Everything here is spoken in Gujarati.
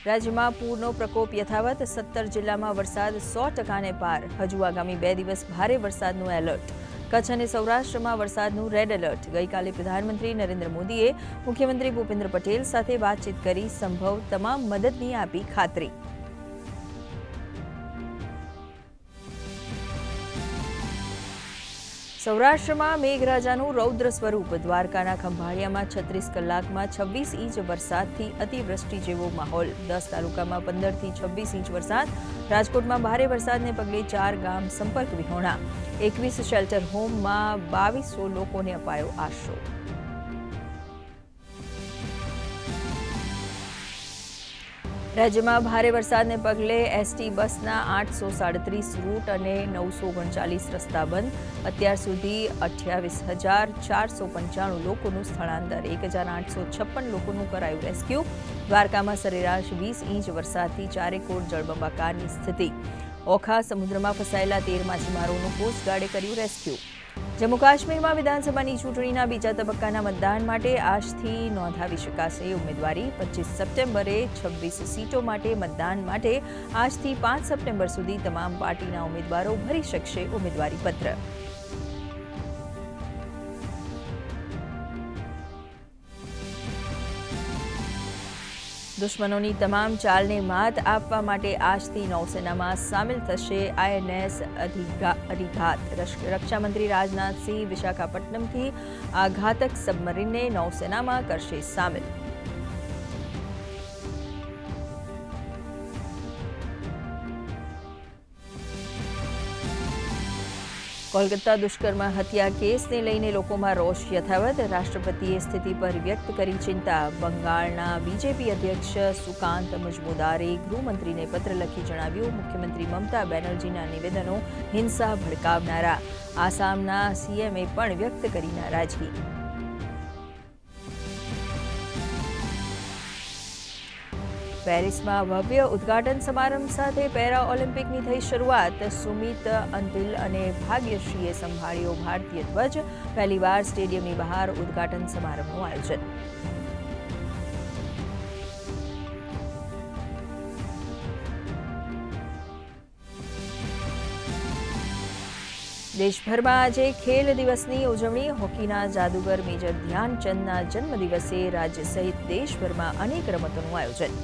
રાજ્યમાં પૂરનો પ્રકોપ યથાવત, 17 જિલ્લામાં વરસાદ 100%ને પાર. હજુ આગામી 2 દિવસ ભારે વરસાદનું એલર્ટ. કચ્છ અને સૌરાષ્ટ્રમાં વરસાદનું રેડ એલર્ટ. ગઈકાલે પ્રધાનમંત્રી નરેન્દ્ર મોદીએ મુખ્યમંત્રી ભૂપેન્દ્ર પટેલ સાથે વાતચીત કરી સંભવ તમામ મદદની આપી ખાતરી. સૌરાષ્ટ્રમાં મેઘરાજાનું રૌદ્ર સ્વરૂપ. દ્વારકાના ખંભાળિયામાં 36 કલાકમાં 26 ઇંચ વરસાદથી અતિવૃષ્ટિ જેવો માહોલ. 10 તાલુકામાં 15 થી 26 ઇંચ વરસાદ. રાજકોટમાં ભારે વરસાદને પગલે 4 ગામ સંપર્ક વિહોણા. 21 શેલ્ટર હોમમાં 2200 લોકોને અપાયો આશરો. રાજ્યમાં ભારે વરસાદને પગલે એસટી બસના 837 રૂટ અને 939 રસ્તા બંધ. અત્યાર સુધી 28,495 લોકોનું સ્થળાંતર. 1,856 લોકોનું કરાયું રેસ્ક્યુ. દ્વારકામાં સરેરાશ 20 ઇંચ વરસાદથી ચારેકોર જળબંબાકારની સ્થિતિ. ઓખા સમુદ્રમાં ફસાયેલા 13 માછીમારોનું કોસ્ટગાર્ડે કર્યું રેસ્ક્યુ. જમ્મુ કાશ્મીરમાં વિધાનસભાની ચૂંટણીના બીજા તબક્કાના મતદાન માટે આજથી નોંધાવી શકાશે ઉમેદવારી. 25 સપ્ટેમ્બરે 26 સીટો માટે મતદાન માટે આજથી 5 સપ્ટેમ્બર સુધી તમામ પાર્ટીના ઉમેદવારો ભરી શકશે ઉમેદવારી પત્ર. દુશ્મનોની તમામ ચાલને માત આપવા માટે આજથી નૌસેનામાં સામેલ થશે INS અરિઘાત. રક્ષામંત્રી રાજનાથસિંહ વિશાખાપટ્ટનમથી આ ઘાતક સબમરીનને નૌસેનામાં કરશે સામેલ. કોલકાતા દુષ્કર્મ હત્યા કેસને લઈને લોકોમાં રોષ યથાવત. રાષ્ટ્રપતિએ સ્થિતિ પર વ્યક્ત કરી ચિંતા. બંગાળના બીજેપી અધ્યક્ષ સુકાંત મજમુદારે ગૃહમંત્રીને પત્ર લખી જણાવ્યું, મુખ્યમંત્રી મમતા બેનર્જીના નિવેદનો હિંસા ભડકાવનારા. આસામના CMએ પણ વ્યક્ત કરી નારાજગી. પેરિસમાં ભવ્ય ઉદ્ઘાટન સમારંભ સાથે પેરા ઓલિમ્પિકની થઈ શરૂઆત. સુમિત અંતિલ અને ભાગ્યશ્રીએ સંભાળ્યો ભારતીય ધ્વજ. પહેલીવાર સ્ટેડિયમની બહાર ઉદ્ઘાટન સમારંભનું આયોજન. દેશભરમાં આજે ખેલ દિવસની ઉજવણી. હોકીના જાદુગર મેજર ધ્યાનચંદના જન્મદિવસે રાજ્ય સહિત દેશભરમાં અનેક રમતોનું આયોજન.